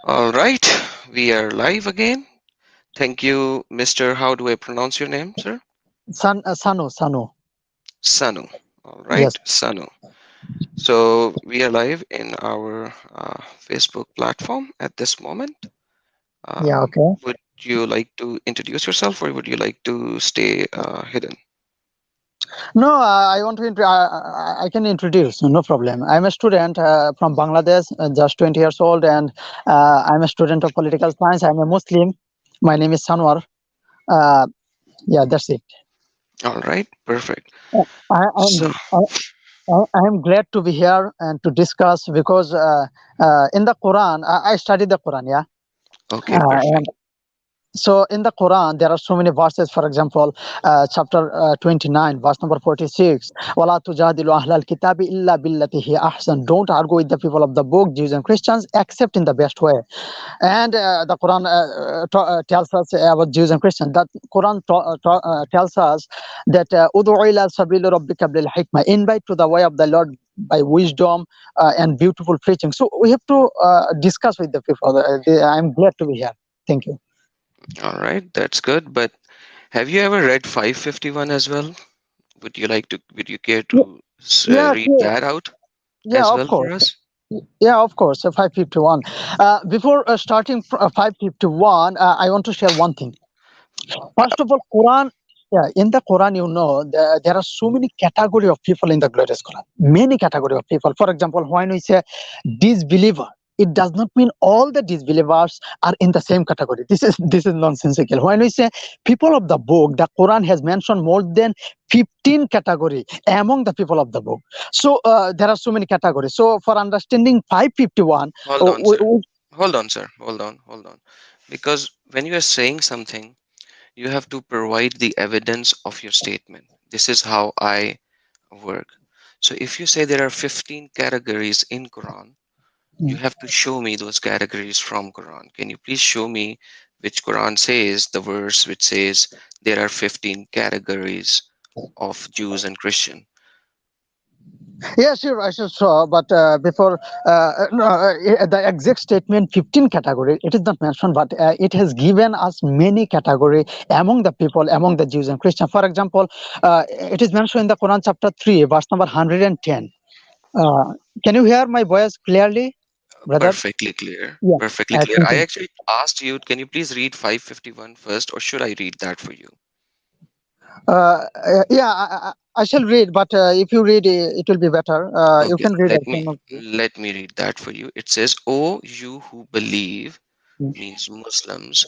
All right, we are live again. Thank you, Mr. How do I pronounce your name, sir? Sanu. Sanu. All right, Yes. Sanu. So we are live in our Facebook platform at this moment. Yeah. Um, Okay. would you like to introduce yourself, or would you like to stay hidden? No, I want to. I can introduce. No problem. I'm a student from Bangladesh, just 20 years old, and I'm a student of political science. I'm a Muslim. My name is Sanwar. Uh, yeah, that's it. All right, perfect. Uh, I, So, I'm I, I'm glad to be here and to discuss because in the Quran, I studied the Quran. Yeah. okay, perfect. And so in the Quran, there are so many verses. For example, chapter 29, verse number 46. وَلَا تُجَادِلُوا أَهْلَ الْكِتَابِ إِلَّا بِالَّتِي هِيَ أَحْسَنُ. Don't argue with the people of the book, Jews and Christians, except in the best way. And the Quran tells us about Jews and Christians. That Quran tells us that "Ud'u ila sabili rabbika bil hikmah." Invite to the way of the Lord by wisdom and beautiful preaching. So we have to discuss with the people. I'm glad to be here. Thank you. All right, that's good. But have you ever read 551 as well? Would you like to? Would you care to Yeah, read sure. that out Yeah, as of well for course. us? Yeah, of course. 551. Before starting 551, I want to share one thing. First of all, Quran. Yeah, in the Quran, there are so many category of people in the glorious Quran. Many category of people. For example, when we say disbeliever, it does not mean all the disbelievers are in the same category. This is nonsensical. When we say people of the book, the Quran has mentioned more than 15 category among the people of the book. So there are so many categories. So for understanding 551, Hold on, sir. Hold on, sir. Hold on. Because when you are saying something, you have to provide the evidence of your statement. This is how I work. So if you say there are 15 categories in Quran, you have to show me those categories from Quran. Can you please show me which Quran says the verse which says there are 15 categories of Jews and Christian? Yeah, sure, I should show. But before no, the exact statement 15 category, it is not mentioned, but it has given us many category among the people, among the Jews and Christians. For example, it is mentioned in the Quran chapter 3, verse number 110. Uh, can you hear my voice clearly, brother? Perfectly clear. Yeah, Perfectly clear. thank I you. actually asked you, can you please read 551 first, or should I read that for you? Yeah, I shall read, but if you read, it will be better. You Okay, can read. I let cannot read. let me read that for you. It says, "O you who believe," Mm, means Muslims,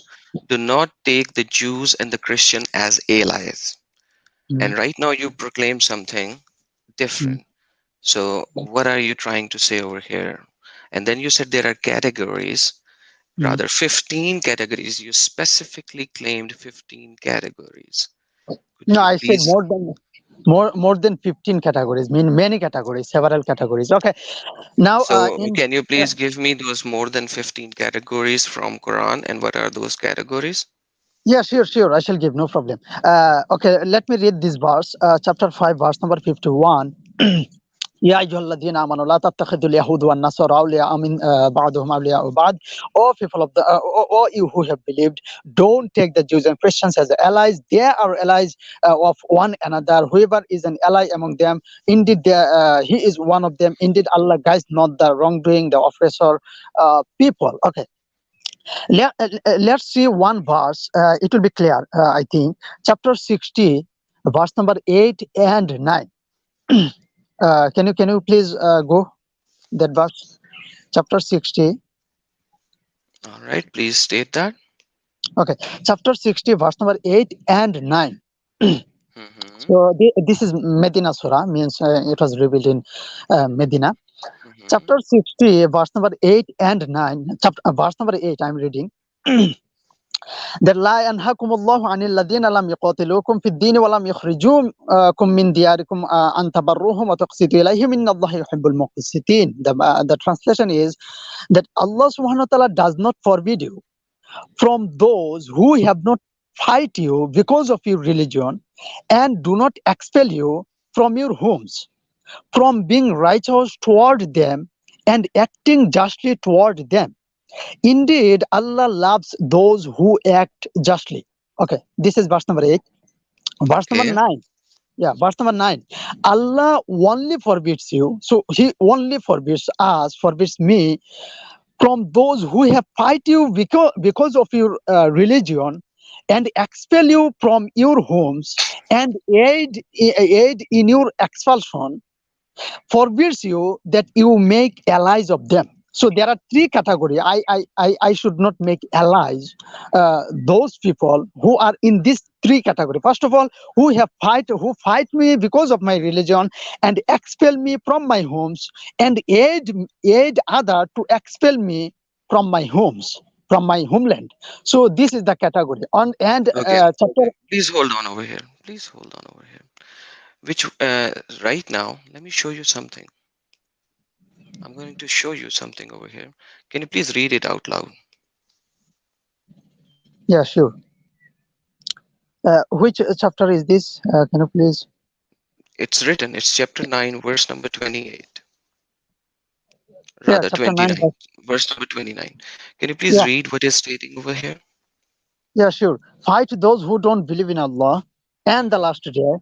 "do not take the Jews and the Christian as allies." mm, And right now you proclaim something mm. different. So what are you trying to say over here? And then you said there are categories, Mm. rather 15 categories. You specifically claimed 15 categories. Could No, you I said please? more than 15 categories, mean many categories, several categories. Okay. Now, So in can you yeah, please give me those more than 15 categories from Quran, and what are those categories? yeah, sure, I shall give no problem. Okay, let me read this verse, chapter 5, verse number 51. يا أيها الذين آمنوا لا تتخذوا اليهود والنصارى أولياء من بعضهم أولياء بعض. O people of the O you who have believed, don't take the Jews and Christians as allies. They are allies of one another. Whoever is an ally among them, indeed he is one of them. Indeed Allah guides not the wrongdoing, the oppressor people. Okay, let's see one verse. It will be clear, I think. Chapter 60, verse number 8 and 9. Can you please go that verse, chapter 60. All right, please state that. Okay, chapter 60, verse number 8 and 9. Mm-hmm, So this is Medina Surah, means it was revealed in Medina. mm-hmm. Chapter 60, verse number 8 and 9. Verse number 8, I'm reading. That لا ينهاكم الله عن الذين لم يقاتلوكم في الدين ولم يخرجوكم من دياركم أن تبروهم وتقسطوا إليهم إن الله يحب المقسطين. The translation is that Allah subhanahu wa ta'ala does not forbid you from those who have not fight you because of your religion and do not expel you from your homes, from being righteous toward them and acting justly toward them. Indeed, Allah loves those who act justly. Okay, this is verse number 8. Verse number Okay. 9. Yeah, verse number 9. Allah only forbids you. So He only forbids us, forbids me from those who have fight you because of your religion and expel you from your homes and aid in your expulsion, forbids you that you make allies of them. So there are three categories. I should not make allies those people who are in this three category. First of all, who fight me because of my religion and expel me from my homes and aid other to expel me from my homes, from my homeland. So this is the category on and Okay. chapter. Please hold on over here. Please hold on over here. Which right now, let me show you something. I'm going to show you something over here. Can you please read it out loud? Yeah, sure. Which chapter is this? Can you please? It's written. It's chapter 9, verse number 28. Yeah, Rather, chapter 9. 29. Verse number 29. Can you please Yeah, read what is stating over here? yeah, sure. Fight those who don't believe in Allah and the last day.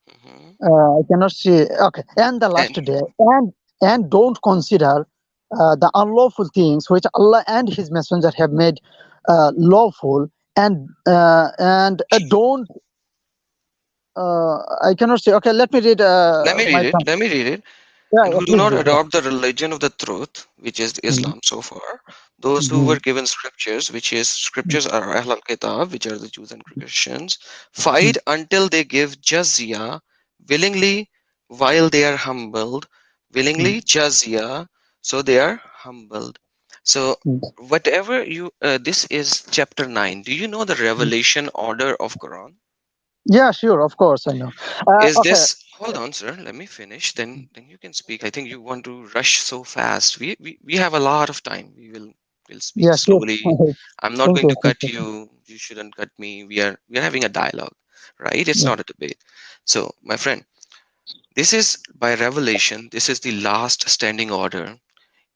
Hmm. I cannot see. Okay, and the last And day, and don't consider the unlawful things which Allah and His Messenger have made lawful, and don't. I cannot see. Okay, let me read let me read my it. tongue. Let me read it. Yeah, And yeah, who do please not do. Yeah. adopt the religion of the truth, which is Mm-hmm. Islam so far, those who Mm-hmm. were given scriptures, which is scriptures are ALLthat, which are the Jews and Christians, fight until they give jizya willingly while they are humbled, willingly jizya, so they are humbled. So whatever you, this is chapter 9. Do you know the revelation order of Quran? Yeah, sure. Of course, I know. Is Okay. this, hold on, sir, let me finish, then you can speak. I think you want to rush so fast. We have a lot of time. We'll speak Yeah, sure. slowly. I'm not Thank going you. to Thank cut you. you. You shouldn't cut me. We are having a dialogue, right? It's Yeah. not a debate. So, my friend, this is by revelation. This is the last standing order.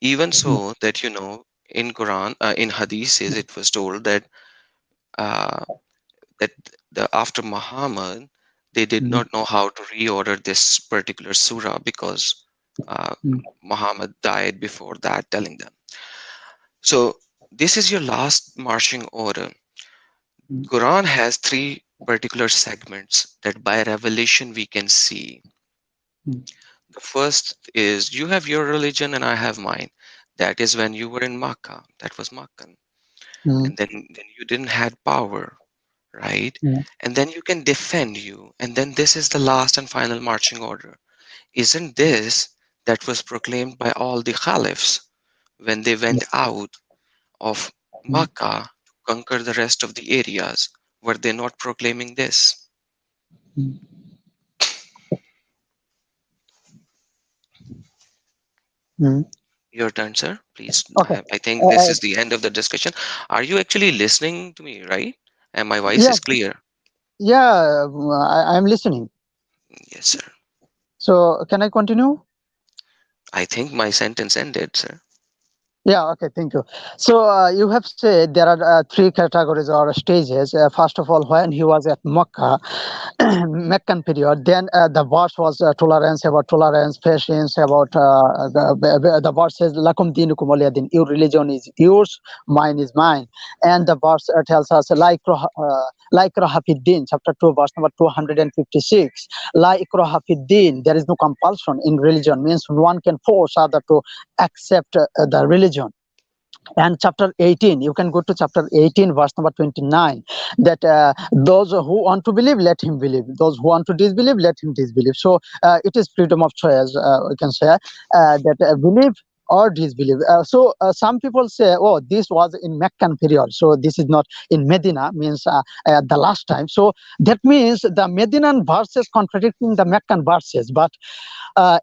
Even Mm, so that in Quran, in Hadith says it was told that uh, that after Muhammad, they did mm, not know how to reorder this particular surah because uh, mm, Muhammad died before that, telling them. So this is your last marching order. mm, Quran has three particular segments that by revelation we can see. mm, The first is you have your religion and I have mine. That is when you were in Makkah. That was Makkah. mm, And then you didn't had power, right? mm. And then you can defend you. And then this is the last and final marching order. Isn't this that was proclaimed by all the caliphs when they went out of Mm, Makkah to conquer the rest of the areas? Were they not proclaiming this? mm. Mm. Your turn, sir. Please. Okay. I think Uh, this uh, is the end of the discussion. Are you actually listening to me, right? And my voice yeah, is clear? yeah. I'm listening. Yes, sir. So can I continue? I think my sentence ended, sir. Yeah, okay, thank you. So you have said there are three categories or stages. First of all, when he was at Makkah, Meccan period, then the verse was tolerance, patience, about the verse says, Lakum dinukum waliya din, your religion is yours, mine is mine. And the verse tells us, like Rahafiddin, chapter 2, verse number 256, La ikraha fid din, there is no compulsion in religion, means one can force other to accept the religion. And chapter 18, you can go to chapter 18 verse number 29, that those who want to believe, let him believe, those who want to disbelieve, let him disbelieve. So it is freedom of choice, we can say, that believe or disbelieve. So some people say, oh, this was in Meccan period, so this is not in Medina, means the last time. So that means the Medinan verses contradicting the Meccan verses. But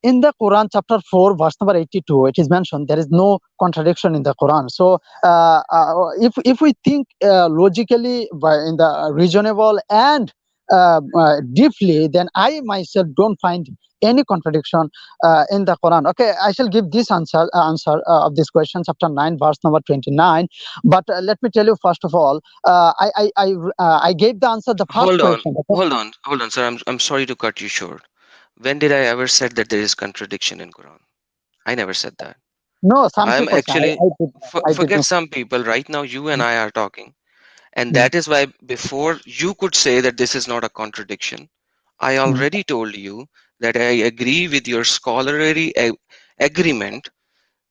in the Quran, chapter 4, verse number 82, it is mentioned there is no contradiction in the Quran. So, if we think logically, in the reasonable and deeply, then I myself don't find any contradiction in the Quran. Okay, I shall give this answer of this question, chapter 9, verse number 29. But let me tell you first of all, I gave the answer the first Hold on, question. Okay? hold on, sir. I'm sorry to cut you short. When did I ever said that there is contradiction in Quran? I never said that. No, some I'm people say actually I did forget not. some people. Right now, you and I are talking, and Mm, that is why before you could say that this is not a contradiction, I mm, already told you that I agree with your scholarly agreement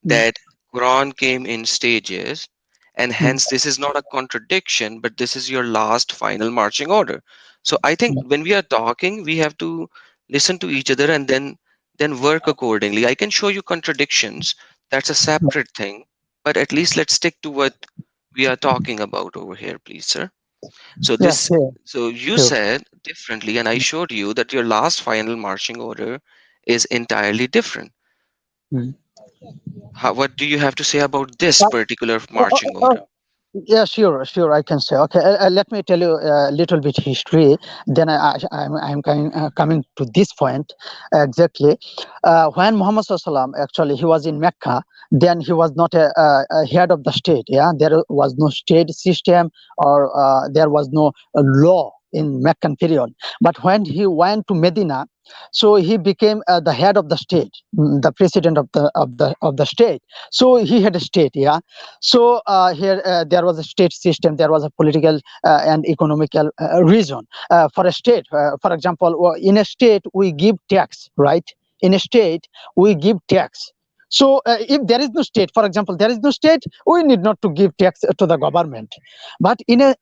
mm, that Quran came in stages, and mm, hence this is not a contradiction, but this is your last final marching order. So I think mm. when we are talking, we have to listen to each other and then work accordingly. I can show you contradictions. That's a separate thing, but at least let's stick to what we are talking about over here, please, sir. So Yeah, this, sure, so you sure. said differently, and I showed you that your last final marching order is entirely different. Mm. What do you have to say about this Uh, particular uh, uh, marching uh, order? Yeah, sure, I can say. Okay, let me tell you a little bit history. Then I'm coming to this point exactly. When Muhammad Sallam actually he was in Mecca, then he was not a head of the state. Yeah, there was no state system or there was no law in Meccan period. But when he went to Medina, so he became the head of the state, the president of the state. So he had a state. Yeah, so here there was a state system, there was a political and economical reason for a state. For example, in a state we give tax, right? In a state we give tax. So if there is no state, for example, there is no state, we need not to give tax to the government. But in a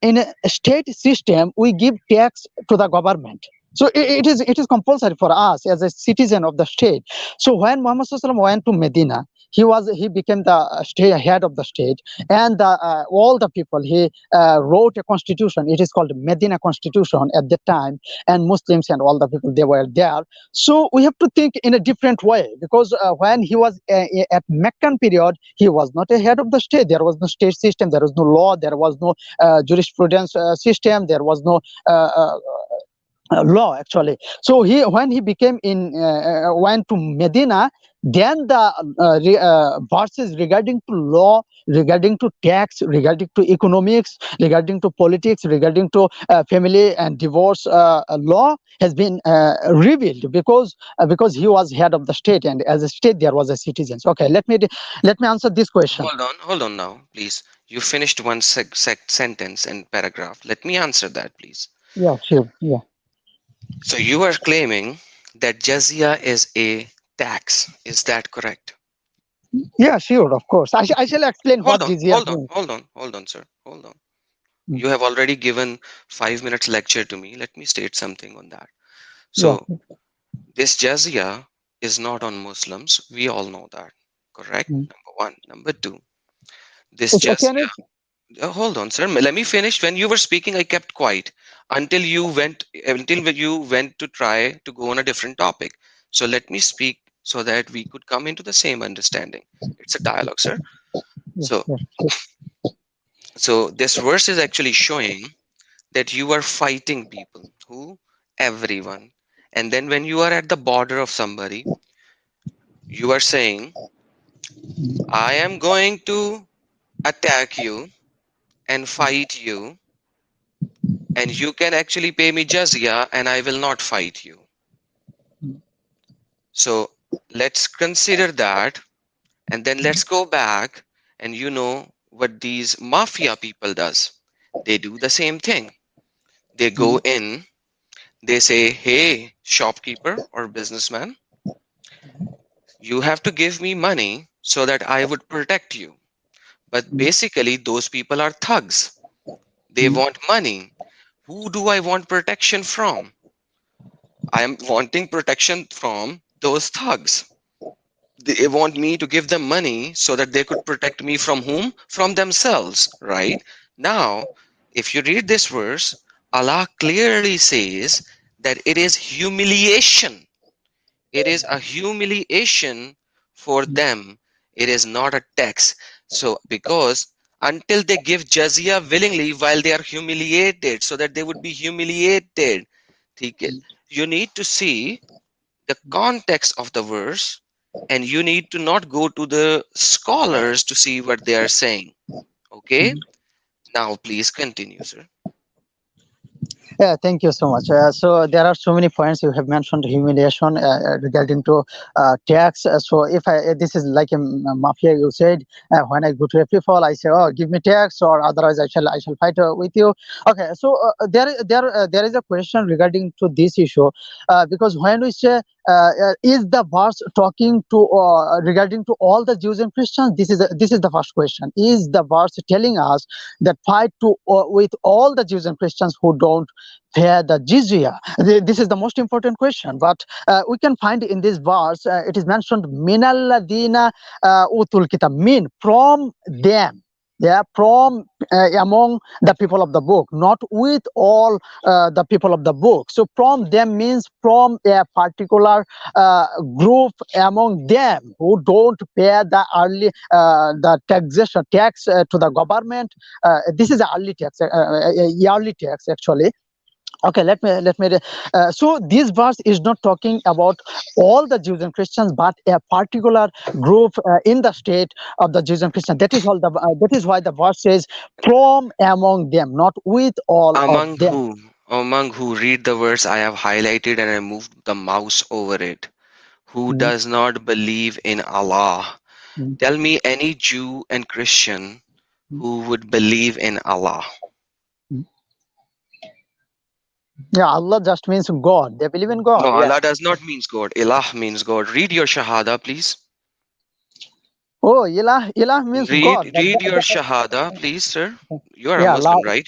state system, we give tax to the government. So it is compulsory for us as a citizen of the state. So when Muhammad Sallallahu went to Medina, he became the head of the state, and all the people he wrote a constitution. It is called Medina Constitution at that time, and Muslims and all the people they were there. So we have to think in a different way, because when he was at Meccan period, he was not a head of the state. There was no state system, there was no law, there was no jurisprudence system, there was no law actually. So he when he became in went to Medina, then the verses regarding to law, regarding to tax, regarding to economics, regarding to politics, regarding to family and divorce law has been revealed, because he was head of the state, and as a state there was a citizens. Okay, let me answer this question. Hold on now, please. You finished one sentence and paragraph. Let me answer that, please. Yeah, sure. Yeah, So you are claiming that jizya is a tax. Is that correct? yeah, sure, of course. I shall explain what jizya means. Hold on, sir. Hold on. Mm, You have already given 5 minutes lecture to me. Let me state something on that. yeah. So this jizya is not on Muslims. We all know that. Correct? Mm. Number one. Number two. This Can jizya. I? Hold on, sir. Let me finish. When you were speaking, I kept quiet until you went to try to go on a different topic. So let me speak so that we could come into the same understanding. It's a dialogue, sir. Yeah, So yeah, sure. so this verse is actually showing that you are fighting people who everyone. And then when you are at the border of somebody, you are saying, I am going to attack you and fight you, and you can actually pay me jizya and I will not fight you. So let's consider that, and then let's go back, and you know what these mafia people does. They do the same thing. They go in, they say, hey, shopkeeper or businessman, you have to give me money so that I would protect you. But basically, those people are thugs. They Mm, want money. Who do I want protection from? I am wanting protection from those thugs. They want me to give them money so that they could protect me from whom? From themselves, right? Now, if you read this verse, Allah clearly says that it is humiliation. It is a humiliation for them. It is not a tax. So, because until they give jizya willingly while they are humiliated, so that they would be humiliated, ठीक है? You need to see the context of the verse, and you need to not go to the scholars to see what they are saying. Okay, now please continue, sir. Yeah, thank you so much. So there are so many points you have mentioned humiliation regarding to tax. So if this is like a mafia, you said when I go to a people, I say, oh, give me tax, or otherwise I shall fight with you. Okay, so there is a question regarding to this issue because when we say is the verse talking to regarding to all the Jews and Christians? This is the first question. Is the verse telling us that fight to with all the Jews and Christians who don't pay the jizya? This is the most important question. But we can find in this verse, it is mentioned, minalladina utul kitab, mean from them. Yeah, from among the people of the book, not with all the people of the book. So from them means from a particular group among them who don't pay the taxation tax to the government. This is a early tax, yearly tax actually. Okay, so this verse is not talking about all the Jews and Christians, but a particular group in the state of the Jews and Christians. That is why the verse says from among them, not with all of Among them. whom? Among who? Read the verse I have highlighted and I moved the mouse over it. Who Mm, does not believe in Allah? mm, Tell me any Jew and Christian mm, who would believe in Allah. mm. Yeah, Allah just means God. They believe in God. No, Yeah. Allah does not means God. Ilah means God. Read your Shahada, please. Oh, ilah means God. Read your Shahada, please, sir. You are a Yeah, Muslim, right?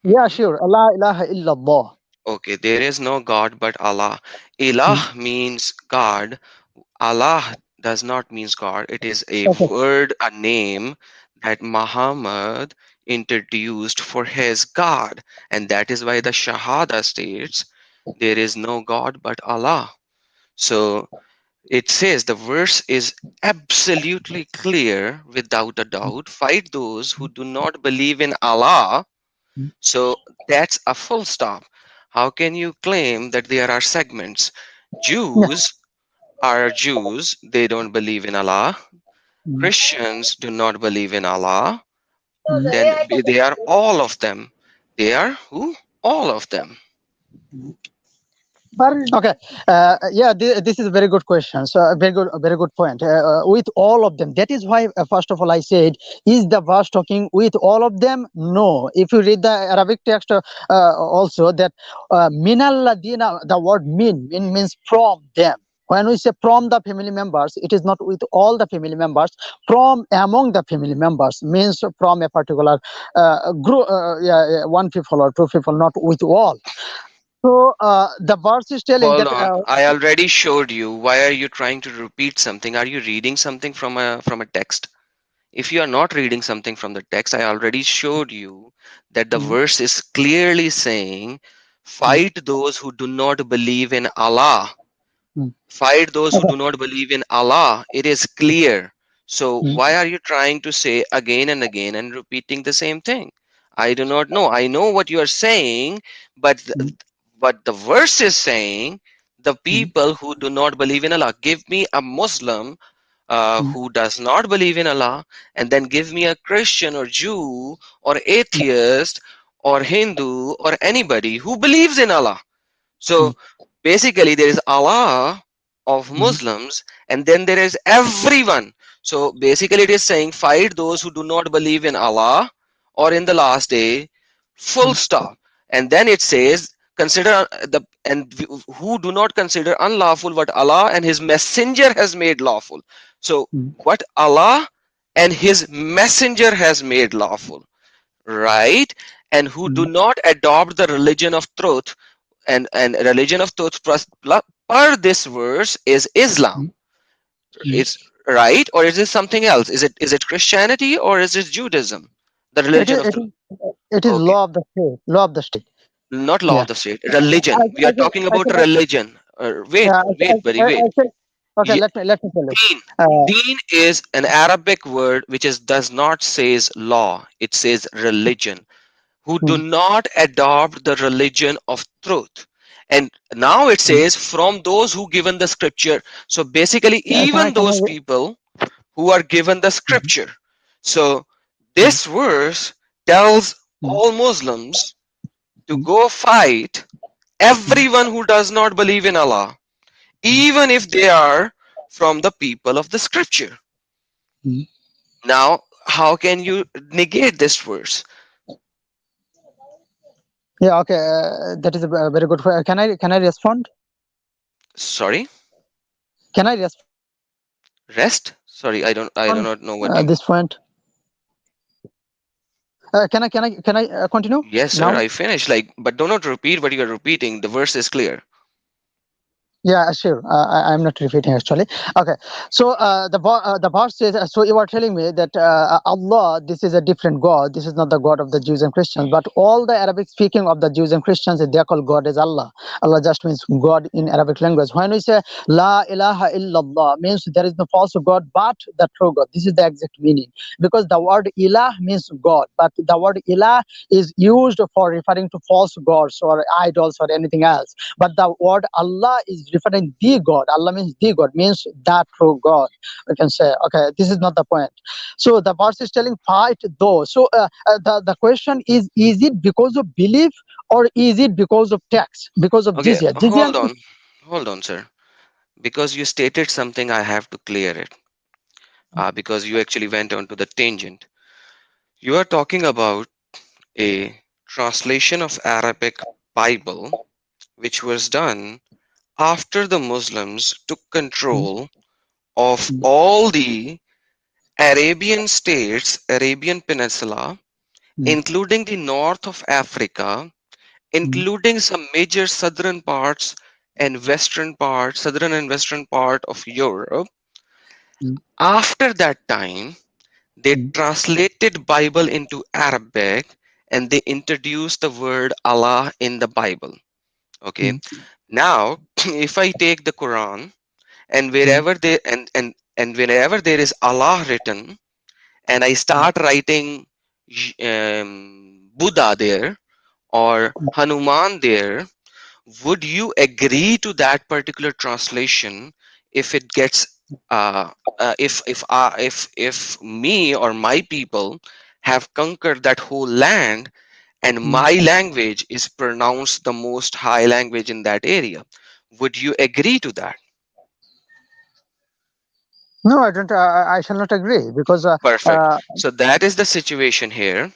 yeah, Mhm. sure. Allah ilaha illallah. Okay, there is no God but Allah. Mm, Ilah means God. Allah does not means God. It is a okay. word, a name that Muhammad introduced for his God. And that is why the Shahada states there is no God but Allah. So it says the verse is absolutely clear without a doubt. Fight those who do not believe in Allah. Mm, So that's a full stop. How can you claim that there are segments? yeah. Jews are Jews, they don't believe in Allah. Mm, Christians do not believe in Allah. mm. Then they are all of them. They are who? All of them. Okay. Yeah, this is a very good question. So a very good point. With all of them, that is why first of all I said, is the verse talking with all of them? No. If you read the Arabic text, also that minalladina, the word min means from them. When we say from the family members, it is not with all the family members. From among the family members means from a particular group, yeah, one people or two people, not with all. So the verse is telling Hold that on. I already showed you. Why are you trying to repeat something? Are you reading something from a text? If you are not reading something from the text, I already showed you that the mm, verse is clearly saying, mm, fight those who do not believe in Allah. mm. Fight those who Okay. do not believe in Allah. It is clear. So Mm, why are you trying to say again and again and repeating the same thing? I do not know. I know what you are saying, but mm, but the verse is saying the mm, people who do not believe in Allah. Give me a Muslim mm, who does not believe in Allah, and then give me a Christian or Jew or atheist or Hindu or anybody who believes in Allah. mm, So basically, there is Allah of mm, Muslims, and then there is everyone. So basically, it is saying, fight those who do not believe in Allah or in the last day, full mm, stop. And then it says, consider who do not consider unlawful what Allah and His Messenger has made lawful. So mm, what Allah and His Messenger has made lawful, right? And who do mm. not adopt the religion of truth, and religion of truth per this verse is Islam. Mm, mm. It's right, or is it something else? Is it Christianity or is it Judaism? The It religion is of it truth. is it is Okay, law of the state. Law of the state. not law Yeah. of the state. Religion. We I are can talking I about can religion. yeah Wait, buddy, wait. I can. Okay. Ye- Let me tell you. Deen. Uh, Deen is an Arabic word which is does not says law. It says religion. Who do mm, not adopt the religion of truth. And now it mm. says from those who given the scripture. So basically, Can even I those people who are given the Mhm, scripture. So mhm, this verse tells mhm, all Muslims to mhm, go fight mhm, everyone who does not believe in Allah, mhm, even if they are from the people of the scripture. mhm. Now, how can you negate this verse? Yeah, okay. That is a very good. Can I respond? Sorry, Can I respond rest? Sorry, I do not know what you. this point? Can I continue Yes, sir, now? I finished. Like, but do not repeat what you are repeating. The verse is clear. Yeah, sure. I'm not repeating actually. Okay, so the verse says. So you are telling me that Allah, this is a different God. This is not the God of the Jews and Christians. But all the Arabic speaking of the Jews and Christians, they call God as Allah. Allah just means God in Arabic language. When we say La ilaha illallah, means there is no false God but the true God. This is the exact meaning, because the word ilah means God, but the word ilah is used for referring to false gods or idols or anything else. But the word Allah is referring the God. Allah means the God, means that true God. We can say, okay, this is not the point. So the verse is telling fight though. So the question is it because of belief or is it because of tax? Because of Okay, jizya. Jizya means hold on, sir. Because you stated something, I have to clear it. Because you actually went on to the tangent. You are talking about a translation of Arabic Bible, which was done after the Muslims took mm, control of mm, all the Arabian states, Arabian Peninsula, mm, including the north of Africa, mm, including some major southern parts and western part, southern and western part of Europe. mm, After that time, they mm, translated Bible into Arabic and they introduced the word Allah in the Bible. Okay. mm, Now, if I take the Quran and mm, wherever they and whenever there is Allah written, and I mm, start writing Buddha there or Hanuman there, would you agree to that particular translation if it gets if me or my people have conquered that whole land and mm. my language is pronounced the most high language in that area? Would you agree to that? No, I don't. I shall not agree because Perfect. uh, So that is the situation here,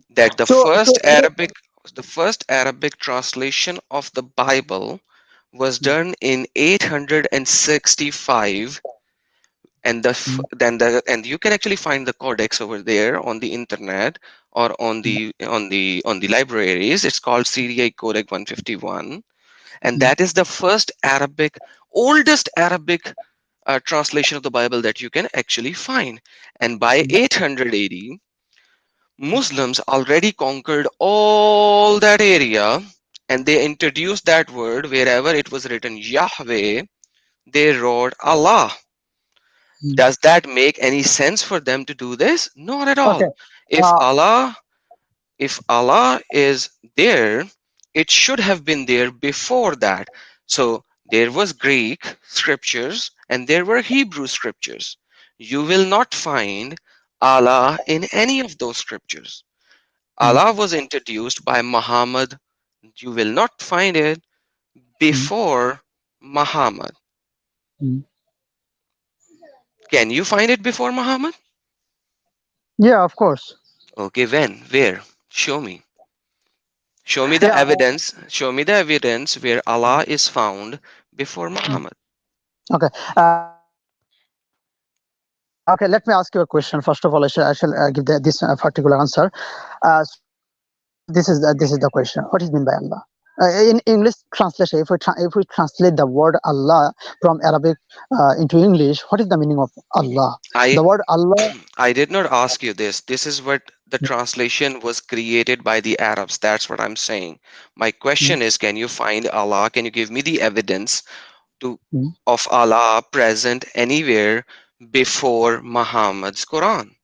that so the first Arabic translation of the Bible was mm, done in 865, and mm, and you can actually find the codex over there on the internet or on mm, the libraries. It's called Syriac Codex 151, and mm, that is the first oldest Arabic translation of the Bible that you can actually find. And by mm, 800 AD, Muslims already conquered all that area, and they introduced that word wherever it was written Yahweh, they wrote Allah. mm. Does that make any sense for them to do this? Not at all. Okay. If Uh, Allah, if Allah is there, it should have been there before that. So there was Greek scriptures and there were Hebrew scriptures. You will not find Allah in any of those scriptures. mm, Allah was introduced by Muhammad. You will not find it mm, before Muhammad. mm. Can you find it before Muhammad? Yeah, of course. Okay, when? Where? Show me. Show me the Yeah. evidence. Show me the evidence where Allah is found before Mm. Muhammad. Okay. Okay. Let me ask you a question. First of all, I shall give this particular answer. So this is the question. What is mean by Allah? In English translation, if we translate the word Allah from Arabic into English, what is the meaning of Allah? I The word Allah. I did not ask you this. This is what the translation was created by the Arabs. That's what I'm saying. My Mm, question is, can you find Allah? Can you give me the evidence to mm. of Allah present anywhere before Muhammad's Quran?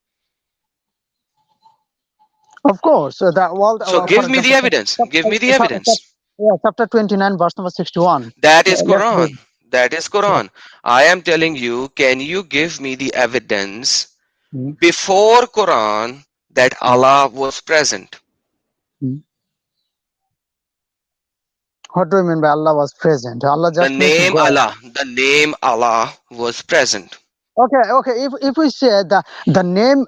Of course, the world. So For give me the example, evidence. Give me the for, evidence. Yeah, chapter 29, verse number 61. That is Let's read. Quran. That is Yeah. Quran. I am telling you, can you give me the evidence Mm, before Quran that mm, Allah was present? mm. What do you mean by Allah was present? Allah The just means name God. Allah, the name Allah was present. Okay, okay. If we say the name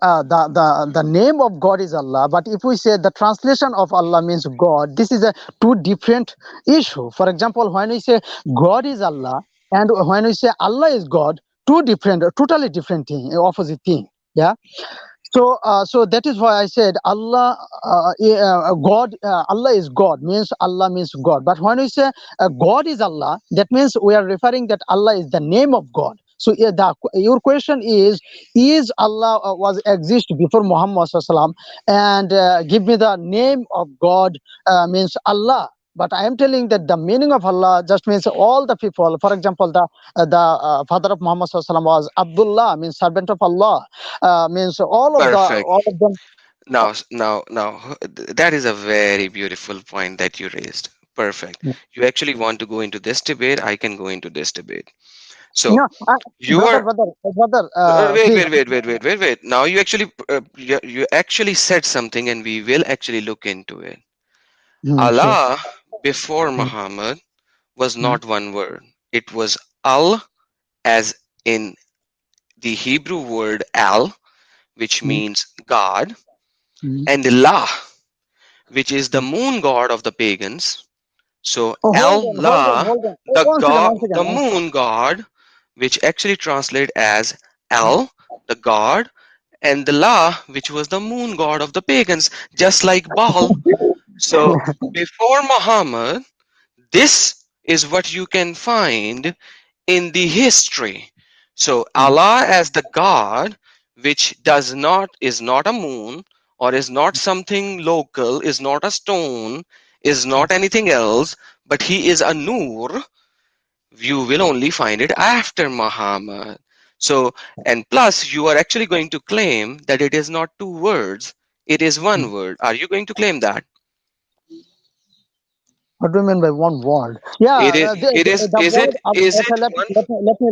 the name of God is Allah, but if we say the translation of Allah means God, this is a two different issue. For example, when we say God is Allah and when we say Allah is God, two different, totally different thing, opposite thing. Yeah. So that is why I said Allah, God, Allah is God means Allah means God. But when we say God is Allah, that means we are referring that Allah is the name of God. So yeah, your question is Allah was exist before Muhammad Sallallahu Alaihi Wasallam, and give me the name of God means Allah. But I am telling that the meaning of Allah just means all the people. For example, the father of Muhammad Sallallahu Alaihi Wasallam was Abdullah, means servant of Allah, means Perfect. all of them. That is a very beautiful point that you raised. Perfect. You actually want to go into this debate, I can go into this debate. So No, you are brother, wait, please. wait, wait, wait, wait, wait, wait. Now you actually said something, and we will actually look into it. Sure. Allah before Mm, Muhammad was mm, not one word. It was Al, as in the Hebrew word Al, which mm, means God, mm, and La, which is the mm. moon god of the pagans. So Oh, Allah, hold on. the One second, god, one second. the moon god, which actually translate as El, the god, and the La, which was the moon god of the pagans, just like Baal. So before Muhammad, this is what you can find in the history. So Mm, Allah as the God, which does not is not a moon or is not something local, is not a stone, is not anything else, but he is a Noor. You will only find it after Muhammad. So, and plus you are actually going to claim that it is not two words, it is mm. one word. Are you going to claim that? What do you mean by one word? Yeah, It is it is the is it word. is it Okay, one let me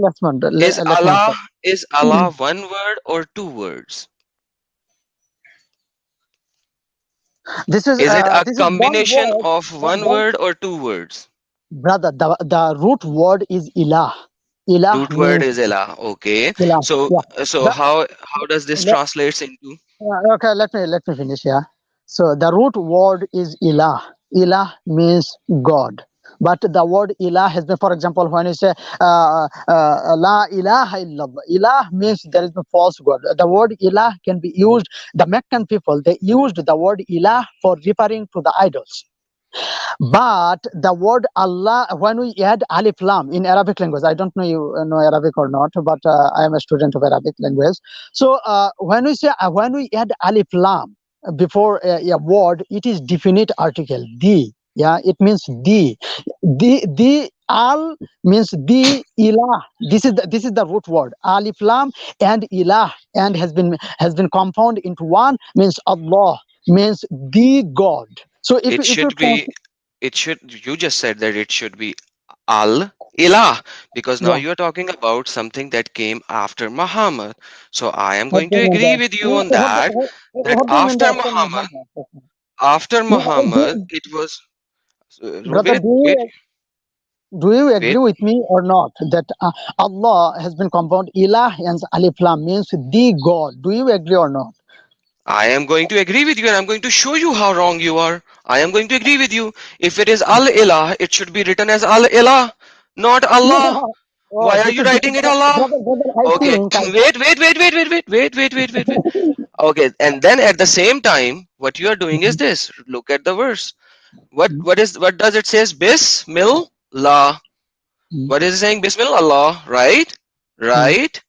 answer. Is Allah one word or two words? Is it a This is one combination word. of one word or two words? Brother, the root word is ilah. Ilah Root word means is ilah. Okay. ilah. So Yeah. so The, how does this translates into? okay, let me finish. Yeah. So the root word is ilah. Ilah means God. But the word ilah has been, for example, when you say la ilaha illallah, ilah means there is no false God. The word ilah can be used. The Meccan people, they used the word ilah for referring to the idols. But the word Allah, when we add alif lam in Arabic language, I don't know you know Arabic or not, but I am a student of Arabic language. So when we add alif lam before a word, it is definite article the. Yeah, it means the al means the ilah. This is the root word alif lam and ilah, and has been compounded into one, means Allah, means the God. So It if you should be it should you just said that it should be Al Ilah, because now yeah. you are talking about something that came after Muhammad. So I am What going do to you mean agree by with you what, on what, that, what, that what do you mean by after Muhammad? after No, Muhammad it was brother, wait, wait, do you wait. agree with me or not that Allah has been compound ilah and alif lam means the God? Do you agree or not? I am going to agree with you, and I'm going to show you how wrong you are. I am going to agree with you. If it is Al Ilah, it should be written as Al Ilah, not Allah. Oh, Why are this you is writing it Allah? brother. I Okay, think wait. Okay, and then at the same time, what you are doing is this. Look at the verse. What does it says? Bismillah. What is it saying? Bismillah, right? mm, Right?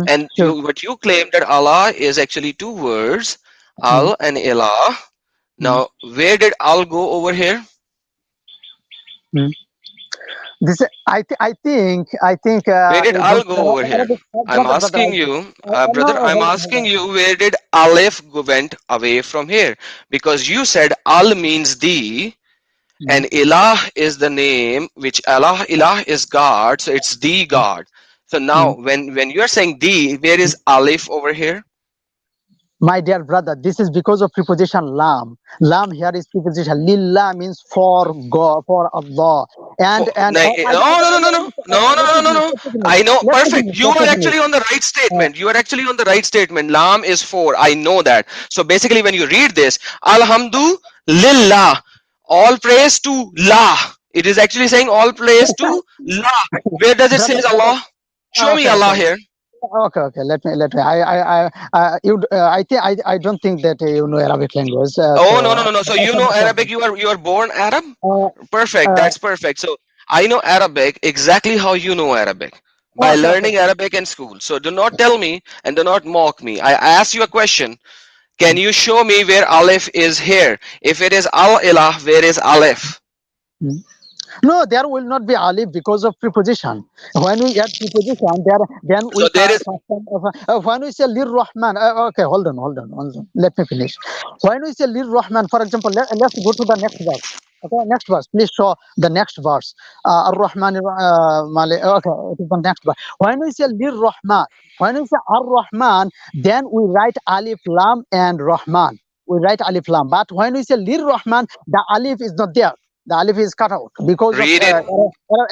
And sure. what you claim that Allah is actually two words, Mm, Al and Ilah. mm, Now, where did Al go over here? mm. This I think Where did you Al don't go over here? Arabic, I'm brother. asking you, No, brother, I'm hold asking on. you, where did Aleph went away from here? Because you said Al means the, And ilah is the name which ilah is God, so it's the God. So now when you're saying the, where is alif over here? My dear brother, this is because of preposition lam. Lam here is preposition. Lillah means for God, for Allah. For, And no, no, no, no, no, no, no, no, no, no. I know, let me perfect. finish. You Let are me finish. actually on the right Uh, statement. You are actually on the right statement. Lam is for. I know that. So basically, when you read this, Alhamdu Lillah, all praise to La. It is actually saying all praise to La. Where does it say brother. Allah? Show me Okay, okay. Allah here. Okay. Let me. I don't think that you know Arabic language. Oh, no, no, no, no. So you know Arabic. You are born Arab. Uh, Perfect. uh, That's perfect. So I know Arabic exactly how you know Arabic, by okay. learning Arabic in school. So do not tell me and do not mock me. I asked you a question. Can you show me where Aleph is here? If it is Al Ilah, where is Aleph? Mm. No, there will not be alif because of preposition. When we add preposition, there then So we there is. when we say lir Rahman. Okay, hold on. Let me finish. When we say lir Rahman, for example, let's go to the next verse. Okay, next verse. Please show the next verse. Ar Rahman. Okay, it is the next verse. When we say lir Rahman, when we say Ar Rahman, then we write alif lam and Rahman. We write alif lam. But when we say lir Rahman, the alif is not there. The alif is cut out because of Read it.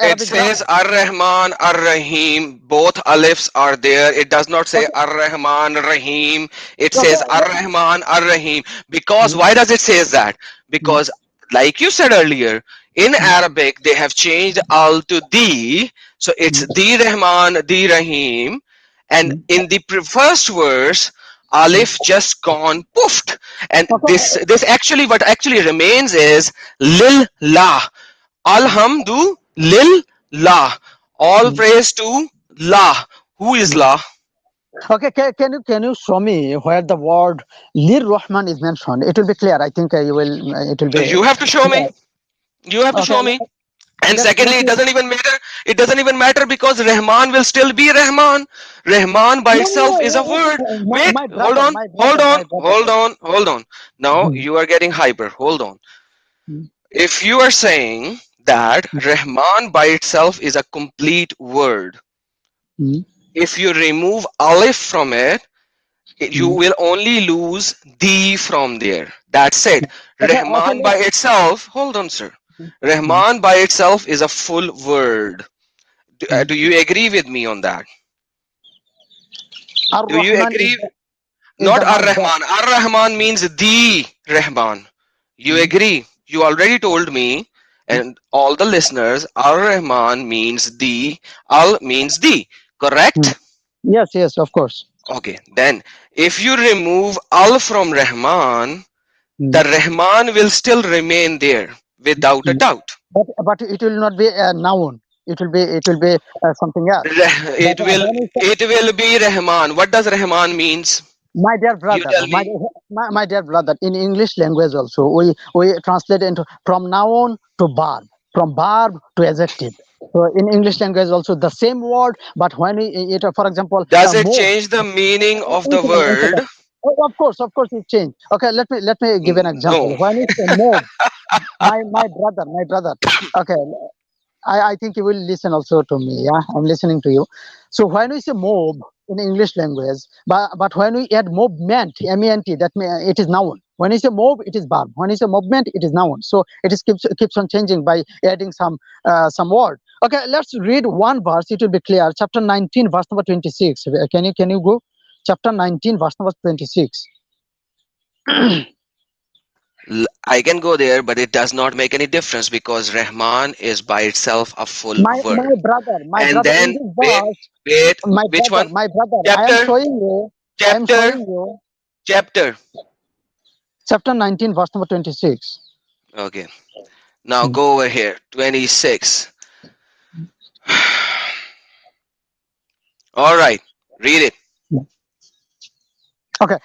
It Arabic says grammar. Ar-Rahman, Ar-Rahim. Both alifs are there. It does not say Okay, Ar-Rahman, Rahim. It okay. says Ar-Rahman, Ar-Rahim. Because Mm, why does it say that? mm, Because like you said earlier, in Arabic they have changed al to the, so it's mm, the Rahman, the Rahim, and mm, in the first verse, mm. alif just gone poofed, and Okay. this actually what actually remains is lil la. Mm, Alhamdu lillah. All mm, praise to La. Who is mm. La? Okay, can you show me where the word Lir Rahman is mentioned? It will be clear. I think you will. It will be You have to show clear. me. You have to Okay, show me. And let secondly, it me. doesn't even matter. It doesn't even matter because Rahman will still be Rahman. Rahman by No, itself is a word. Wait, my hold brother, on, hold on, my brother. hold on, hold on. Now Mm, you are getting hyper. Hold on. mm, If you are saying that Rahman by itself is a complete word, mm, if you remove Aleph from it, you mm. will only lose the from there. That's it. Okay, Rahman by itself, hold on, sir. mm, Rahman by itself is a full word. Do, mm. do you agree with me on that? Ar Do you Rahman agree? is Not the Ar masdar. Rahman. Ar Rahman means the Rahman. You Mm, agree? You already told me and all the listeners, Ar Rahman means the, Al means the. mm. Correct? Yes, of course. Okay, then if you remove Al from Rahman, Mm, the Rahman will still remain there without a mm. doubt. But it will not be a noun. It will be something else. But It will when we say, it will be Rahman. What does Rahman means? my dear You brother, tell me. my dear brother, in English language also, we translate into from noun to verb, from verb to adjective. So in English language also the same word, but when for example, Does it move. change the meaning of One the second, one second. word? Oh, of course, it changed. Okay, let me give an example. No. When it's a move, my brother. Okay, I think you will listen also to me. Yeah, I'm listening to you. So when we say mob in English language, but when we add movement, ment, it is noun. When we say mob, it is verb. When we say movement, it is noun. So it is keeps on changing by adding some word. Okay, let's read one verse. It will be clear. Chapter 19, verse number 26. Can you go? Chapter 19, verse number 26. I can go there, but it does not make any difference because Rahman is by itself a full My word. brother, And in then this wait, verse, wait, which one? my brother, Chapter, I am chapter, showing you chapter. chapter 19, verse number 26. Okay. Now Hmm. go over here. 26. All right. Read it. Okay,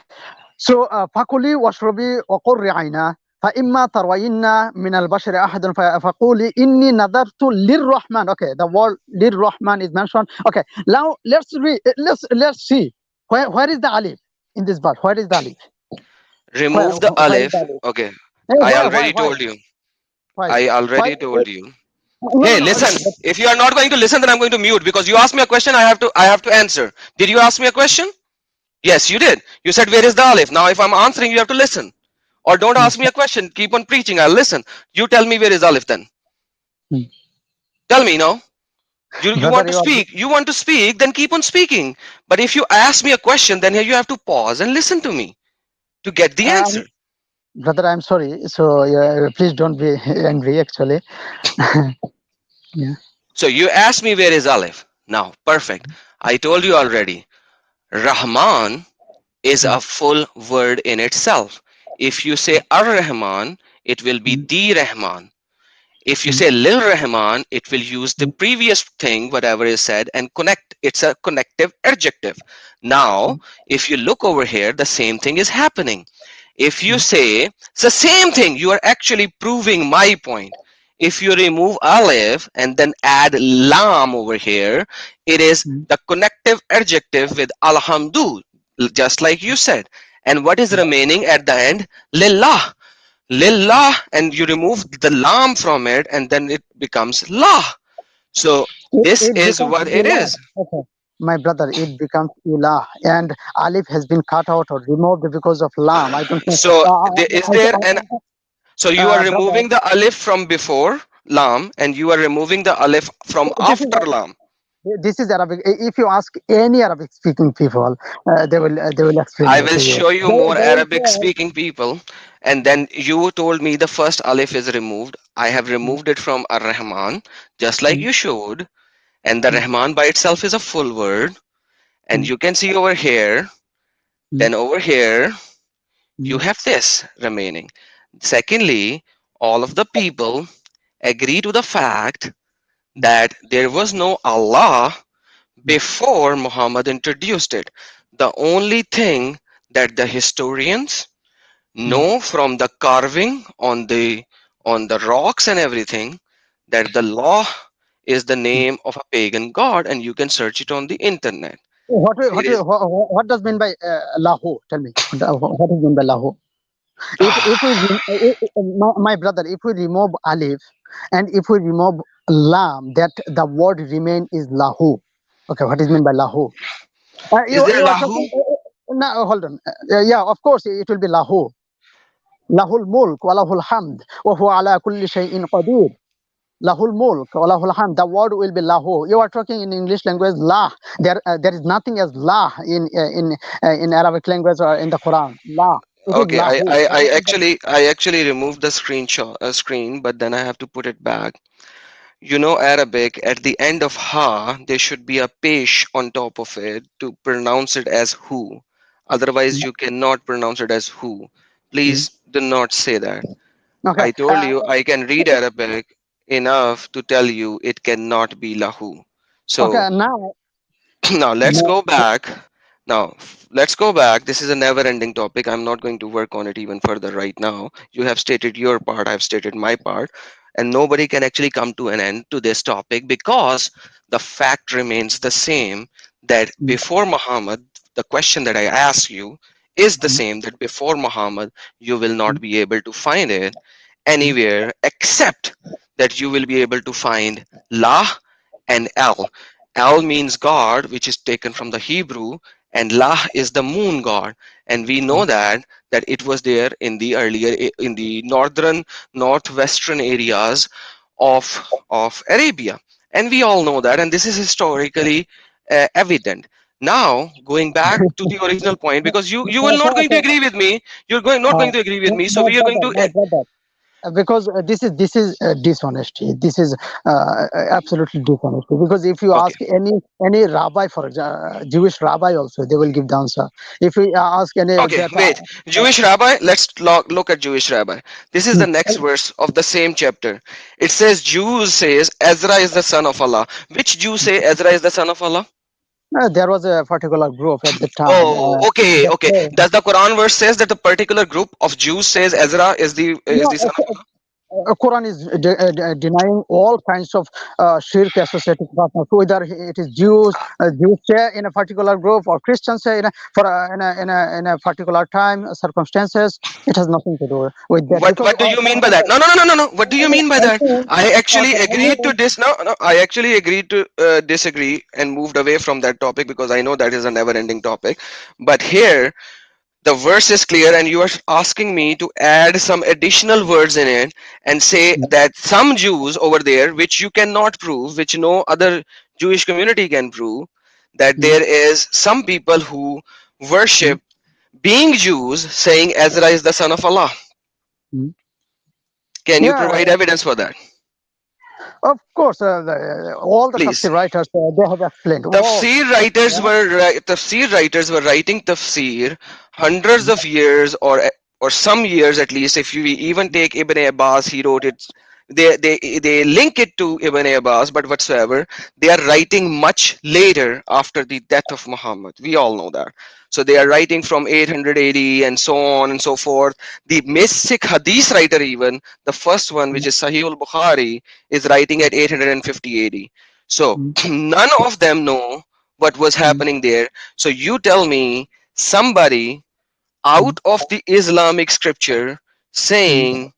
so فكلي واشربي وقري عينا فإما تروين من البشر أحد فقولي إني نذرت للرحمن. Okay, the word للرحمن is mentioned. Okay, now let's read. Let's see where is the alif in this verse. Where is the alif? Remove the Where is the Aleph. alif? Okay. Hey, I why already why? told you. Five. I Five. already told you. No, no, Hey, no. listen. If you are not going to listen, then I'm going to mute because you asked me a question. I have to answer. Did you ask me a question? Yes, you did. You said where is the alif? Now, if I'm answering, you have to listen. Or don't Hmm, ask me a question. Keep on preaching. I'll listen. You tell me where is alif then. hmm. Tell me now. You Brother, want to you are. speak. You want to speak. Then keep on speaking. But if you ask me a question, then here you have to pause and listen to me to get the answer. Brother, I'm sorry. So please don't be angry. Actually, yeah. So you asked me where is alif. Now, perfect. I told you already. Rahman is Hmm, a full word in itself. If you say Ar-Rahman, it will be hmm, the Rahman. If you hmm, say Lil Rahman, it will use the hmm, previous thing, whatever is said, and connect. It's a connective adjective. Now, if you look over here, the same thing is happening. If you hmm, say it's the same thing, you are actually proving my point. If you remove alif and then add lam over here, it is hmm, the connective adjective with alhamdu, just like you said. And what is hmm. remaining at the end? Lillah. Lillah, and you remove the lam from it, and then it becomes la. So this It is becomes what it ilah. is. Okay. My brother, it becomes ilah, and alif has been cut out or removed because of lam. I don't know. So is there an so you are Brother, removing the alif from before lam, and you are removing the alif from this is after lam. this is Arabic. If you ask any Arabic speaking people, they will explain I you will to you. show you more They will Arabic say, speaking people. And then you told me the first alif is removed. I have mm, removed it from ar-Rahman, just like mm, you showed. And the mm, Rahman by itself is a full word. And mm, you can see over here, mm, then over here, you mm, have this remaining. Secondly, all of the people agree to the fact that there was no Allah mm, before Muhammad introduced it. The only thing that the historians mm. know from the carving on the rocks and everything, that the law is the name of a pagan god, and you can search it on the internet. It is What does mean by lahu? Tell me. What is mean by lahu? My brother, if we remove alif and if we remove lam, that the word remain is lahu. Okay, what is meant by lahu? is there You are lahu? talking. No, hold on. Yeah, of course it will be lahu. Lahul mulk wa lahul hamd wa huwa ala kulli shay'in qadir. Lahul mulk wa lahul hamd. The word will be lahu. You are talking in English language lah. There is nothing as lah in Arabic language or in the Quran. La. It is Okay, lahu. I actually removed the screen, but then I have to put it back. You know Arabic, at the end of ha, there should be a pesh on top of it to pronounce it as who. Otherwise, you cannot pronounce it as who. Mm. Please do not say that. Okay. I told you I can read Arabic enough to tell you it cannot be lahu. So Okay. Now. now let's No. go back. Now let's go back. This is a never ending topic. I'm not going to work on it even further right now. You have stated your part, I've stated my part, and nobody can actually come to an end to this topic because the fact remains the same, that Mm, before Muhammad, the question that I ask you is the mm, same, that before Muhammad you will mm, not be able to find it mm, anywhere except that you will be able to find La and El. El means God, which is taken from the Hebrew, and Lah is the moon god. And we know that it was there in the in the northwestern areas of Arabia. And we all know that, and this is historically evident. Now, going back to the original point, because you will not going to okay. agree with me, you're going not going to agree with me, so we are going to My brother. Because this is dishonesty. This is absolutely dishonesty. Because if you okay. ask any rabbi, for example, Jewish rabbi also, they will give the answer. If we ask any Okay, that. wait. Jewish rabbi, let's look at Jewish rabbi. This is the next verse of the same chapter. It says, Jews says Ezra is the son of Allah. Which Jew say Ezra is the son of Allah? There was a particular group at the time. Oh, okay, That okay. Does the Quran verse says that the particular group of Jews says Ezra is the no, son of Allah? Quran is denying all kinds of shirk associated partners, whether it is Jews, Jews share in a particular group, or Christians share in a particular time circumstances. It has nothing to do with that because What do you mean by that? No, no, no, no, no, no. What do you mean by I'm that? saying, I actually okay, I'm agreed to saying, this. No, no, I actually agreed to disagree and moved away from that topic because I know that is a never-ending topic. But here, the verse is clear, and you are asking me to add some additional words in it and say that some Jews over there, which you cannot prove, which no other Jewish community can prove, that mm, there is some people who mm, worship being Jews saying Ezra is the son of Allah. mm. Can you Yeah, provide evidence for that? of course, all the Please. tafsir writers they have explained all. Tafsir writers were writing tafsir hundreds Mm, of years, or some years at least. If you even take Ibn Abbas, he wrote it. They link it to Ibn Abbas, but whatsoever, they are writing much later after the death of Muhammad. We all know that. So they are writing from 880 and so on and so forth. The mystic hadith writer, even the first one, which mm, is Sahih al-Bukhari, is writing at 850 AD. So mm, none of them know what was mm, happening there. So you tell me somebody mm, out of the Islamic scripture mm. saying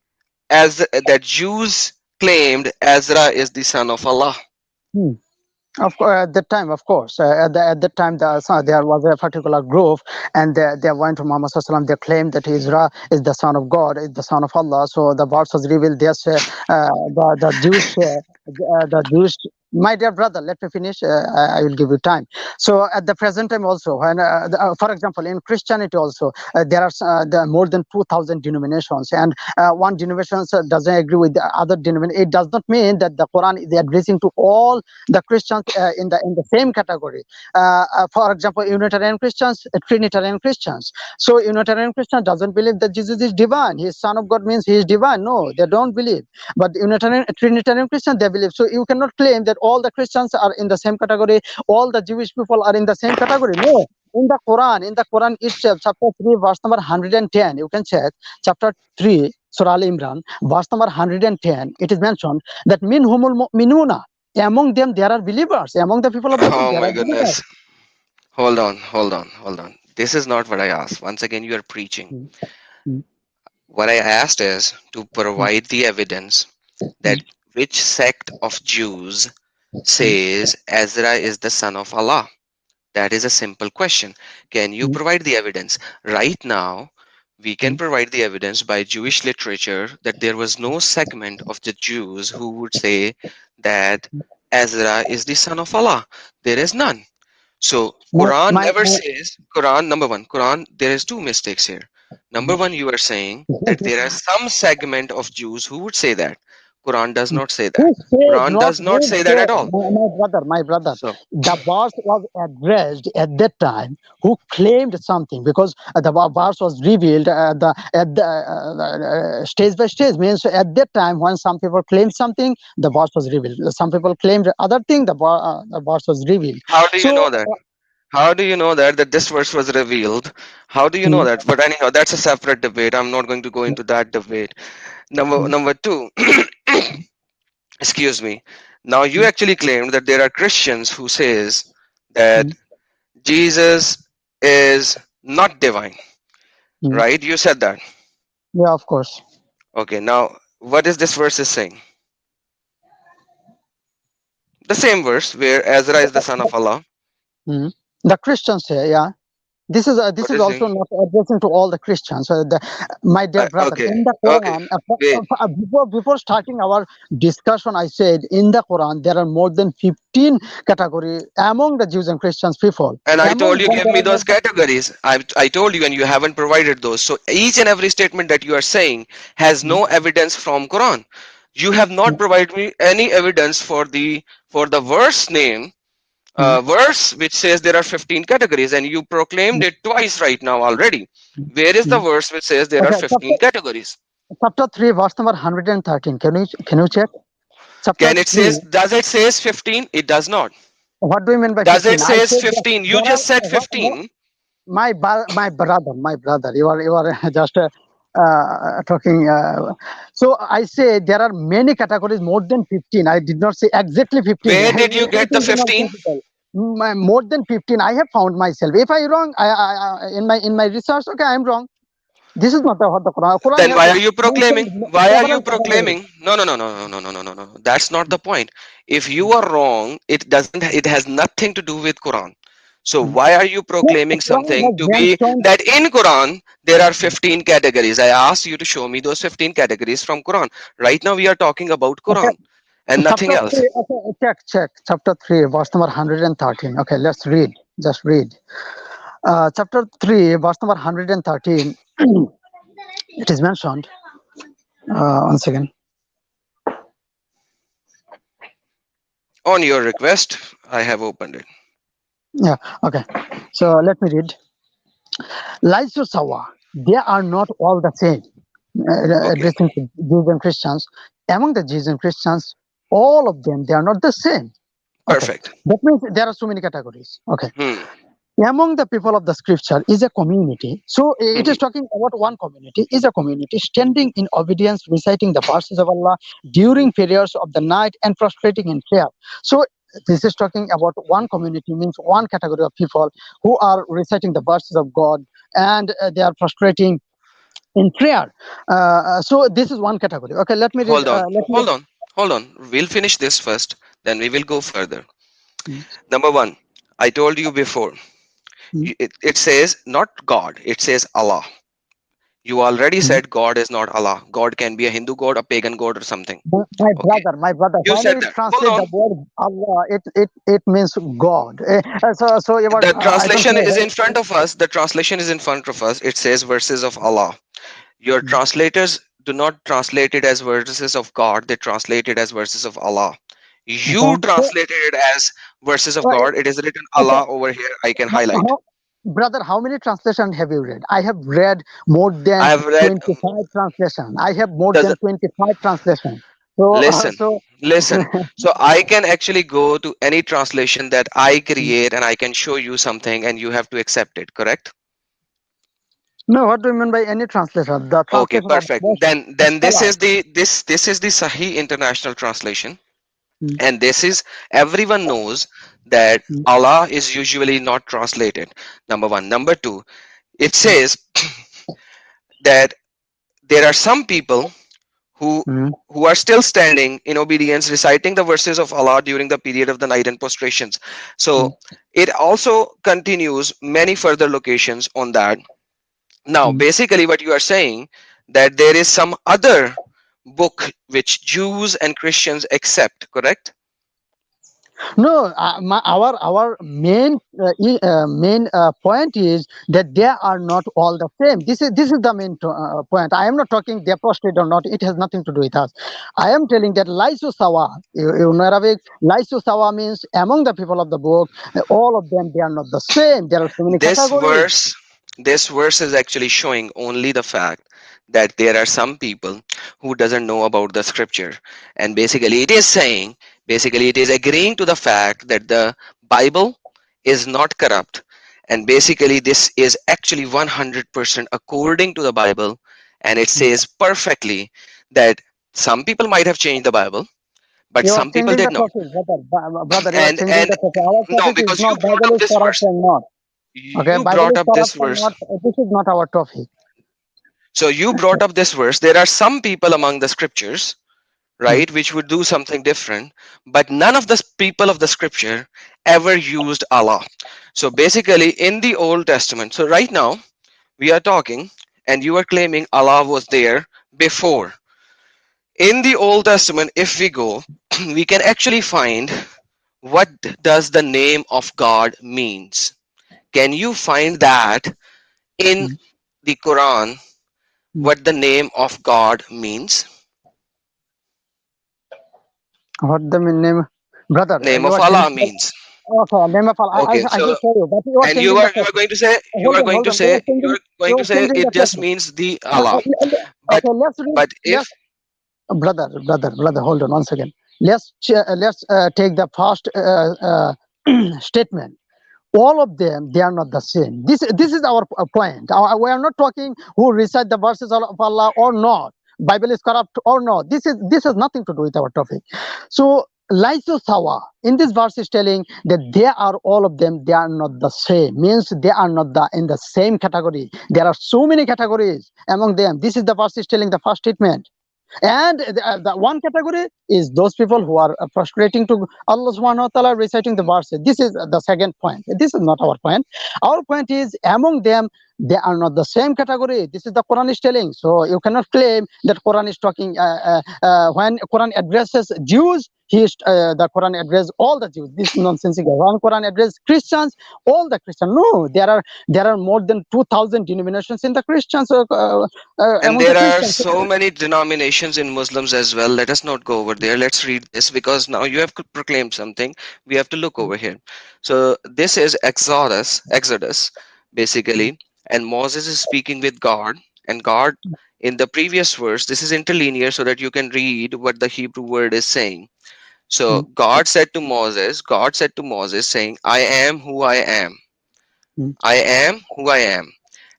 as that Jews claimed Ezra is the son of Allah. Mm. Of course, at that time, of course, at that time, there was a particular group, and they went to Muhammad Sallallahu Alaihi Wasallam. They claimed that Isra is the son of God, is the son of Allah. So the verse was revealed. Yes, the Jewish. My dear brother, let me finish. I will give you time. So at the present time also, when, for example, in Christianity also, there are more than 2,000 denominations, and one denomination doesn't agree with the other denomination. It does not mean that the Quran is addressing to all the Christians in the same category. For example, Unitarian Christians, Trinitarian Christians. So Unitarian Christians doesn't believe that Jesus is divine. He is Son of God means he is divine. No, they don't believe. But Unitarian Trinitarian Christians they believe. So you cannot claim that all the Christians are in the same category. All the Jewish people are in the same category. No. In the Quran itself, chapter 3, verse number 110, you can check chapter 3, Surah Al Imran, verse number 110. It is mentioned that min humul mu'minuna, among them there are believers, among the people of the book Oh there my are believers. goodness. Hold on, hold on, hold on. This is not what I asked. Once again, you are preaching. Mm, mm, What I asked is to mm, provide the evidence mm, that which sect of Jews mm, says Ezra is the son of Allah. That is a simple question. Can you mm, provide the evidence? Right now, we can mm, provide the evidence by Jewish literature that there was no segment of the Jews who would say that Ezra is the son of Allah. There is none. So Quran never my says, Quran, number one, Quran, there is two mistakes here. Number one, you are saying that there are some segment of Jews who would say that. Quran does not say that. who said Quran not does not who say that said at all. my brother, So the verse was addressed at that time who claimed something because the verse was revealed at the stage by stage means at that time when some people claimed something the verse was revealed, some people claimed other thing, the verse was revealed. how do you So know that? How do you know that this verse was revealed? How do you know mm, that? But anyhow, that's a separate debate. I'm not going to go into that debate. mm, Number two, excuse me. Now you mm, actually claimed that there are Christians who says that mm, Jesus is not divine, mm. right? You said that. Yeah, of course. Okay, now what is this verse is saying? The same verse where Ezra is the son of Allah. Mm. The Christians say, yeah. This What is is also saying? not addressing to all the Christians. My dear brother, Okay, in the okay. Quran, Wait, before starting our discussion, I said in the Quran there are more than 15 category among the Jews and Christians people. and I Among told you them give there me are more those categories. I told you and you haven't provided those. So each and every statement that you are saying has than no evidence from Quran. You have not provided me any evidence for the verse name, verse which says there are 15 categories, and you proclaimed it twice right now already. Where is the verse which says there are okay, 15 categories? chapter 3, verse number 113. Can you check? Chapter Can it 3. says does it says 15? It does not. What do you mean by Does it 15? I says said 15? You there are just said 15. my brother, you are just talking. So I say there are many categories, more than 15. I did not say exactly 15. Where did you It get the is not 15? possible. More than 15. I have found myself. If I wrong, in my research, okay, I am wrong. This is not what the Quran. Quran Then has why are you proclaiming? mentioned Why are you several categories. proclaiming? No, no, no, no, no, no, no, no, no, no. That's not the point. If you are wrong, it doesn't. It has nothing to do with Quran. So Mm. why are you Yes, proclaiming Quran something has to be mentioned. that in Quran there are 15 categories? I asked you to show me those 15 categories from Quran. Right now we are talking about Okay, Quran and nothing chapter else. 3. Okay, check. Chapter 3, verse number 113. Okay, let's read. Just read. Chapter 3, verse number 113. It is mentioned. Once again. On your request, I have opened it. Yeah. Okay. So let me read. Laisu Sawa. They are not all the same. Okay, Addressing to Jews and Christians. Among the Jews and Christians, all of them, they are not the same. Okay. perfect. That means there are so many categories. Okay. Hmm. Among the people of the scripture is a community. So it Hmm. is talking about one community, is a community standing in obedience, reciting the verses of Allah during periods of the night and prostrating in prayer. So this is talking about one community, means one category of people who are reciting the verses of God, and they are prostrating in prayer. So this is one category. Okay, let me read. Hold on, Let me. hold on, hold on. We'll finish this first, then we will go further. Mm, Number one, I told you before, mm. it says not God, it says Allah. You already Mm. said God is not Allah. God can be a Hindu god, a pagan god, or something. Okay, My brother, you when said we that. Hold translate the on. word Allah, it means God. So you were, The I don't translation know is what. in front of us. The translation is in front of us. It says verses of Allah. Your Mm. translators do not translate it as verses of God, they translate it as verses of Allah. You Okay. So, translated it as verses of uh, God. It is written okay, Allah over here. I can highlight. how, brother, how many translations have you read? I have read more I than have read 25 translations. I have more does than 25 translations. So, listen, so listen. So I can actually go to any translation that I create and I can show you something and you have to accept it, correct? no, what do you mean by any translation? The Okay, translation of perfect. most Then this scholars. is this is the Sahih International Translation. Mm, And this is everyone knows that mm, Allah is usually not translated. Number one. Number two, it says that there are some people who mm, who are still standing in obedience reciting the verses of Allah during the period of the night and prostrations. mm, So it also continues many further locations on that. Now mm. basically what you are saying that there is some other book which Jews and Christians accept, correct? No, our main point is that they are not all the same. This is the main point. I am not talking they prostrate or not. It has nothing to do with us. I am telling that laisu sawa. In Arabic, laisu sawa means among the people of the book, all of them they are not the same. There are so many this categories. verse this verse is actually showing only the fact that there are some people who doesn't know about the scripture, and basically it is saying, basically it is agreeing to the fact that the Bible is not corrupt, and basically this is actually 100% according to the Bible, and it says perfectly that some people might have changed the Bible but You are some people changing did the not. topic, brother. You are changing And the topic. Our no, topic is because you not brought Bible up is this corrupt verse, or not. Okay, you Bible brought is up this corrupt or verse not. This is not our topic. So you brought up this verse. There are some people among the scriptures, Mm, right, which would do something different, but none of the people of the scripture ever used Allah. So basically, in the Old Testament, so right now we are talking, and you are claiming Allah was there before. In the Old Testament, if we go, we can actually find what does the name of God means. Can you find that in mm, the Quran? mm. What the name of God means? What the name, brother? Name You of are Allah changing. means. Okay, name of Allah. Okay, I so should show you, but you are and changing the you are topic. going to say Hold on. You you are are going to changing say the it just topic. means the Uh, uh, Allah. But okay, let's read. but if Brother. Hold on once again. Let's take the first statement. all of them, they are not the same. This is our point. We are not talking who recite the verses of Allah or not, Bible is corrupt or not. This has nothing to do with our topic. So Laisu Sawa in this verse is telling that they are all of them, they are not the same, means they are not in the same category. There are so many categories among them. This is the verse is telling the first statement. And the one category is those people who are prostrating to Allah subhanahu wa ta'ala, reciting the verses. This is the second point. This is not our point. Our point is among them, they are not the same category. This is the Quran is telling. So you cannot claim that Quran is talking, when Quran addresses Jews, the Quran addresses all the Jews. This is nonsensical. When Quran addresses Christians, all the Christians. No, there are more than 2,000 denominations in the Christians, And among the there are Christians. so many denominations in Muslims as well. Let us not go over there. Let's read this, because now you have proclaimed something. We have to look over here. So this is Exodus, basically, and Moses is speaking with God, and God in the previous verse, this is interlinear so that you can read what the Hebrew word is saying. So Mm, God said to Moses, saying, I am who I am. mm, I am who I am.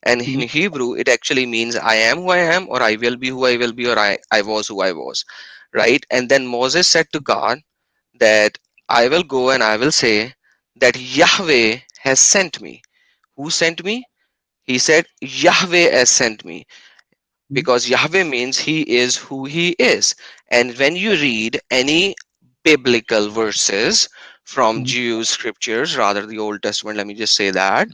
And in mm, Hebrew, it actually means I am who I am, or I will be who I will be, or I was who I was. Right? And then Moses said to God that I will go and I will say that Yahweh has sent me. Who sent me? He said, Yahweh has sent me. mm, Because Yahweh means he is who he is. And when you read any biblical verses from mm, Jews scriptures, rather the Old Testament, let me just say that,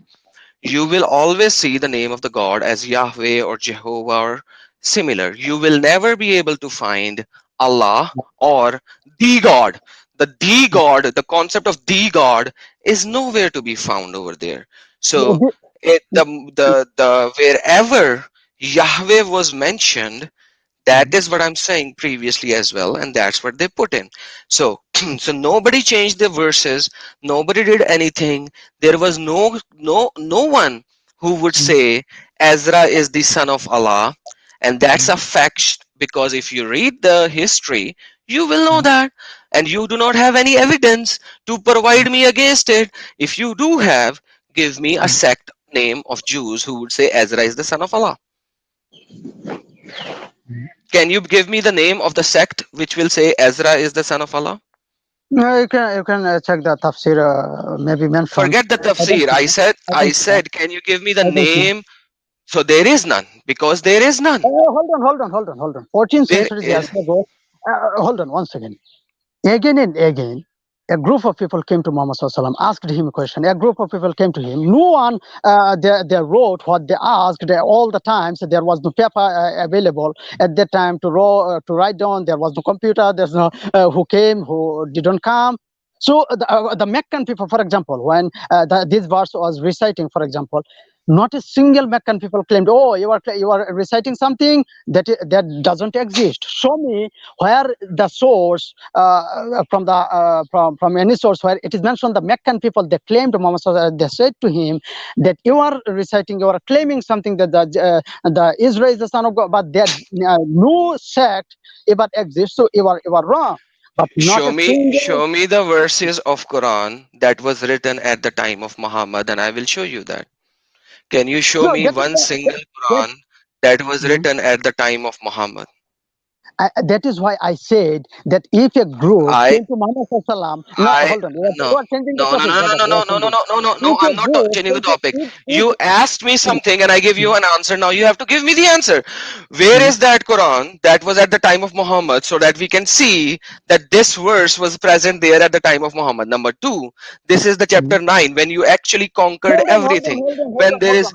you will always see the name of the God as Yahweh or Jehovah or similar. You will never be able to find Allah or the God. The God, the concept of the God is nowhere to be found over there. So mm. the wherever Yahweh was mentioned, that is what I'm saying previously as well, and that's what they put in. So so nobody changed the verses, nobody did anything. There was no one who would say Ezra is the son of Allah, and that's a fact, because if you read the history, you will know that, and you do not have any evidence to provide me against it. If you do have, give me a sect name of Jews who would say Ezra is the son of Allah. Can you give me the name of the sect which will say Ezra is the son of Allah? No, you can check the tafsir, maybe mentions. Forget the I don't tafsir. see I that. said, I I don't see that. said, can you give me the I don't see. name? So there is none, because there is none. Hold on. 14th There century years is. ago. Hold on one second. Again and again, a group of people came to Muhammad Sallallahu Alaihi Wasallam, asked him a question. A group of people came to him. No one, they wrote what they asked. All the time, so there was no paper available at that time to write down. There was no computer. There's no who came, who didn't come. So the Meccan people, for example, when this verse was reciting, for example, not a single Meccan people claimed, "Oh, you are reciting something that doesn't exist. Show me where the source, from any source where it is mentioned the Meccan people, they claimed to Muhammad Sallallahu Alaihi Wasallam, they said to him that you are reciting, you are claiming something that the Israel is the son of God, but that no sect ever exists, so you are wrong. But not a single. Show me the verses of Quran that was written at the time of Muhammad, and I will show you that. Can you show No, me that is one why single that, Quran that was Mhm. written at the time of Muhammad? That is why I said that if a group I came to Muhammad Sallallahu Alaihi Wasallam, no, I hold on, you are, no you are changing the no no topic, no no brother. no You no are no no changing. no no no no. If a I'm not group changing the came to, topic. if You asked me something and I give you an answer. Now you have to give me the answer. Where is that Quran that was at the time of Muhammad, so that we can see that this verse was present there at the time of Muhammad? Number two, this is the chapter 9 when you actually conquered Hold on, hold on, everything. hold on, hold When on, there hold is on,